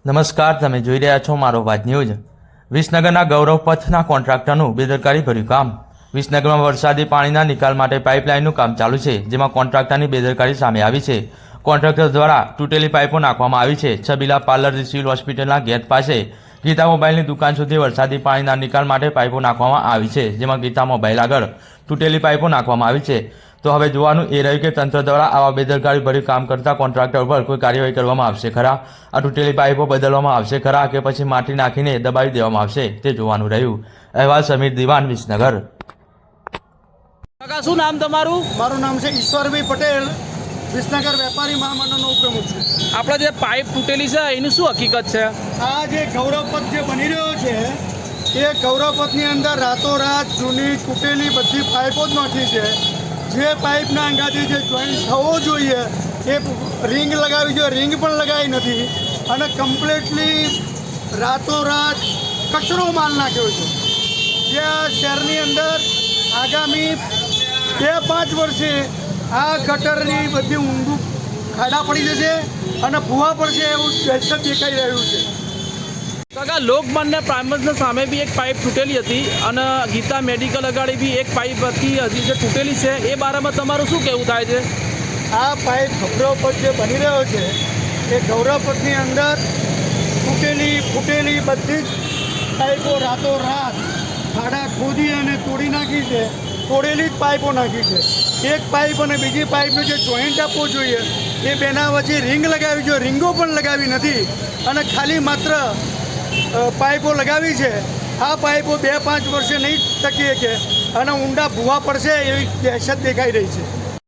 નમસ્કાર, તમે જોઈ રહ્યા છો મારો વાત ન્યૂઝ। વિસનગરના ગૌરવ પથના કોન્ટ્રાક્ટરનું બેદરકારી ભર્યું કામ। વિસનગરમાં વરસાદી પાણીના નિકાલ માટે પાઇપલાઇનનું કામ ચાલુ છે, જેમાં કોન્ટ્રાક્ટરની બેદરકારી સામે આવી છે। કોન્ટ્રાક્ટર દ્વારા તૂટેલી પાઇપો નાખવામાં આવી છે। છબીલા પાર્લર સિવિલ હોસ્પિટલના ગેટ પાસે ગીતા મોબાઈલની દુકાન સુધી વરસાદી પાણીના નિકાલ માટે પાઇપો નાખવામાં આવી છે, જેમાં ગીતા મોબાઈલ આગળ તૂટેલી પાઇપો નાખવામાં આવી છે। તો હવે જોવાનું એ રહ્યું કે તંત્ર દ્વારા આવા બેદરકારી ભર્યું કામ કરતા કોન્ટ્રાક્ટર પર કોઈ કાર્યવાહી કરવામાં આવશે ખરા? આ તૂટેલી પાઇપો બદલવામાં આવશે ખરા કે પછી માટી નાખીને દબાવી દેવામાં આવશે, તે જોવાનું રહ્યું। અહેવાલ સમીર દિવાન, વિસનગર। કાકા, શું નામ તમારું? મારું નામ છે ઈશ્વરભાઈ પટેલ, વિસનગર વેપારી મહામંડળનો ઉપપ્રમુખ છું। આપણે જે પાઇપ તૂટેલી છે એની શું હકીકત છે? આ જે ગૌરવપથ જે બની રહ્યો છે એ ગૌરવપથની અંદર રાતોરાત જૂની તૂટેલી બધી પાઇપો જ નાખી છે। જે પાઇપના અંગાથી જે જોઈન્ટ થવો જોઈએ એ રિંગ લગાવી જોઈએ, રિંગ પણ લગાવી નથી અને કમ્પ્લીટલી રાતોરાત કચરો માલ નાખ્યો છે। જે આ શહેરની અંદર આગામી 2-5 વર્ષે આ ગટરની બધી ઊંડું ખાડા પડી જશે અને ભૂવા પડશે એવું દહેશત દેખાઈ રહ્યું છે। કાકા, લોકમાન્ય પ્રાઇમર્સના સામે બી એક પાઇપ તૂટેલી હતી અને ગીતા મેડિકલ અગાડી બી એક પાઇપ હતી હજી જે તૂટેલી છે, એ બારામાં તમારું શું કહેવું થાય છે? આ પાઇપ ગૌરવપથ જે બની રહ્યો છે એ ગૌરવપથની અંદર તૂટેલી ફૂટેલી બધી જ પાઇપો રાતોરાત ખાડા ખોદી અને તોડી નાખી છે। તોડેલી જ પાઇપો નાખી છે। એક પાઇપ અને બીજી પાઇપનો જે જોઈન્ટ આપવો જોઈએ એ બેના વચ્ચે રિંગ લગાવી જોઈએ, રિંગો પણ લગાવી નથી અને ખાલી માત્ર પાઇપો લગાવી છે। આ પાઇપો 2-5 વર્ષે નહીં ટકી શકે અને ઊંડા ભૂવા પડશે એવી દહેશત દેખાઈ રહી છે।